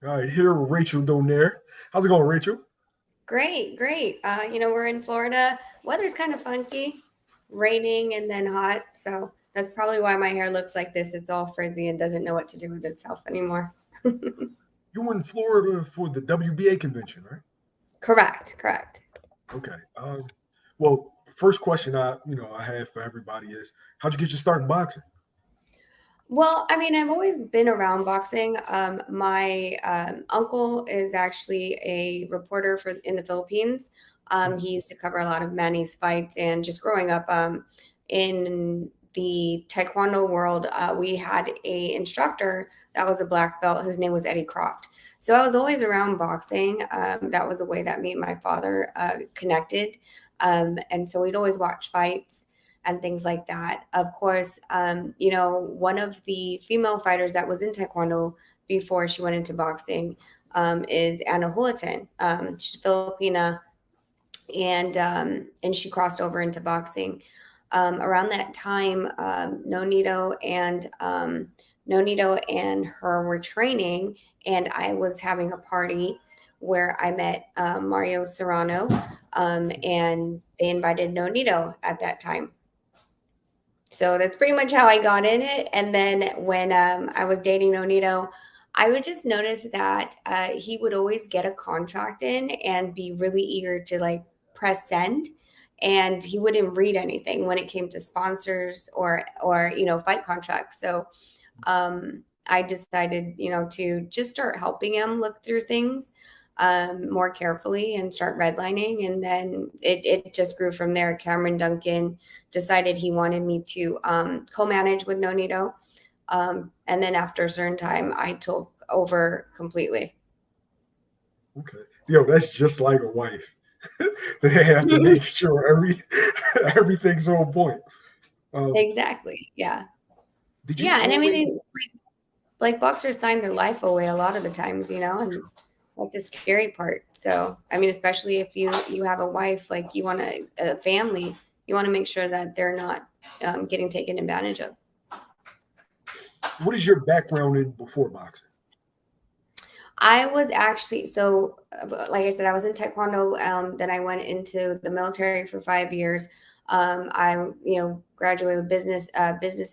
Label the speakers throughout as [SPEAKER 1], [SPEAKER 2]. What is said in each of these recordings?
[SPEAKER 1] All right, here with Rachel Donaire. How's it going, Rachel?
[SPEAKER 2] Great, great. We're in Florida. Weather's kind of funky, raining and then hot. So that's probably why my hair looks like this. It's all frizzy and doesn't know what to do with itself anymore.
[SPEAKER 1] You were in Florida for the WBA convention, right?
[SPEAKER 2] Correct, correct.
[SPEAKER 1] Okay. Well, first question I have for everybody is, how'd you get your start in boxing?
[SPEAKER 2] Well, I mean, I've always been around boxing. My uncle is actually a reporter for in the Philippines.
[SPEAKER 1] Mhm.
[SPEAKER 2] He used to cover a lot of Manny's fights, and just growing up in the Taekwondo world, we had a instructor that was a black belt. His name was Eddie Croft. So I was always around boxing. That was a way that me and my father connected, and so we'd always watch fights and things like that. Of course, one of the female fighters that was in Taekwondo before she went into boxing is Anna Hulatin. She's Filipina, and she crossed over into boxing. Around that time, Nonito and her were training, and I was having a party where I met Mario Serrano, and they invited Nonito at that time. So that's pretty much how I got in it. And then when I was dating Nonito, I would just notice that he would always get a contract in and be really eager to like press send. And he wouldn't read anything when it came to sponsors or fight contracts. So I decided to just start helping him look through things more carefully and start redlining. And then it just grew from there. Cameron Duncan decided he wanted me to co-manage with Nonito. And then after a certain time, I took over completely.
[SPEAKER 1] Okay. Yo, that's just like a wife. They have to make sure everything's on point. Um,
[SPEAKER 2] Exactly. Yeah.
[SPEAKER 1] did you
[SPEAKER 2] Yeah. And I mean,
[SPEAKER 1] always
[SPEAKER 2] like boxers sign their life away a lot of the times, and that's the scary part. So, I mean, especially if you have a wife, like you want a family, you want to make sure that they're not getting taken advantage of.
[SPEAKER 1] what is your background in before boxing?
[SPEAKER 2] I was actually like I said, I was in Taekwondo. Then I went into the military for 5 years. I graduated with business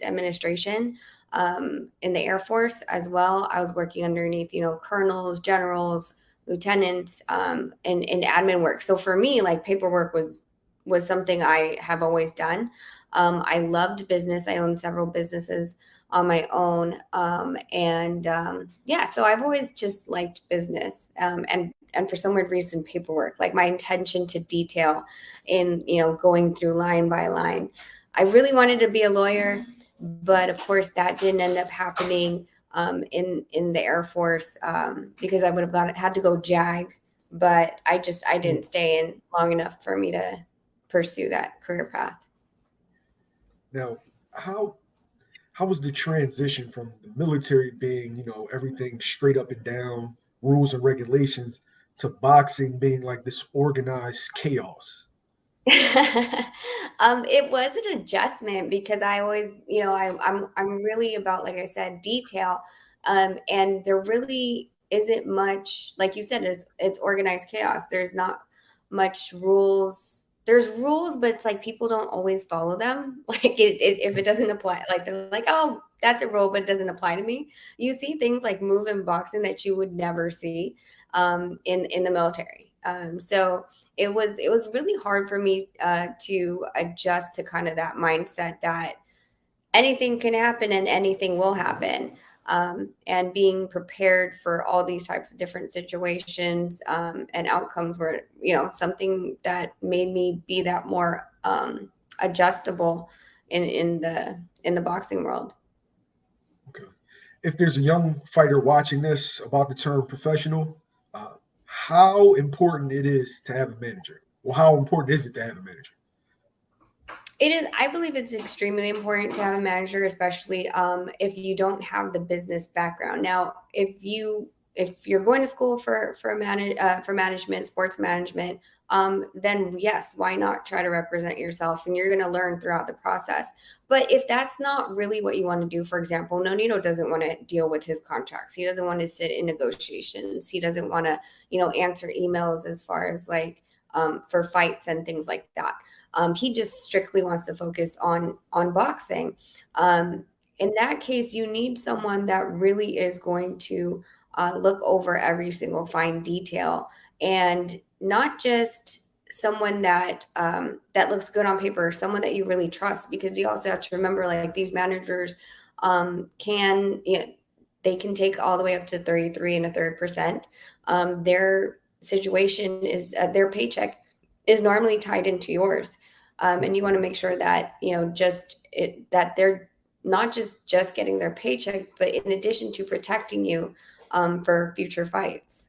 [SPEAKER 2] administration in the Air Force as well. I was working underneath colonels, generals, lieutenants, in admin work. So for me, like paperwork was something I have always done. I loved business. I owned several businesses on my own. And yeah, so I've always just liked business, and for some weird reason, paperwork, like my attention to detail in, going through line by line. I really wanted to be a lawyer, but of course that didn't end up happening in the Air Force because I would have had to go JAG, but I didn't stay in long enough for me to pursue that career path.
[SPEAKER 1] Now, how how was the transition from the military being, everything straight up and down, rules and regulations, to boxing being like this organized chaos?
[SPEAKER 2] It was an adjustment because I always, I'm really about, like I said, detail. And there really isn't much, like you said, it's organized chaos. There's not much rules. There's rules, but it's like people don't always follow them. Like if it doesn't apply, like they're like, oh, that's a rule, but it doesn't apply to me. You see things like move in boxing that you would never see in the military. So it was really hard for me to adjust to kind of that mindset that anything can happen and anything will happen, and being prepared for all these types of different situations and outcomes were something that made me be that more adjustable in the boxing world.
[SPEAKER 1] Okay. If there's a young fighter watching this about to turn professional, how important it is to have a manager? Well, how important is it to have a manager?
[SPEAKER 2] It is. I believe it's extremely important to have a manager, especially if you don't have the business background. Now, if you're going to school for management, sports management, then yes, why not try to represent yourself? And you're going to learn throughout the process. But if that's not really what you want to do, for example, Nonito doesn't want to deal with his contracts. He doesn't want to sit in negotiations. He doesn't want to, answer emails as far as like for fights and things like that. He just strictly wants to focus on boxing. In that case, you need someone that really is going to look over every single fine detail, and not just someone that looks good on paper, someone that you really trust. Because you also have to remember, like, these managers can they can take all the way up to 33 and a third percent. Their situation is their paycheck is normally tied into yours, and you want to make sure that that they're not just getting their paycheck, but in addition to protecting you for future fights.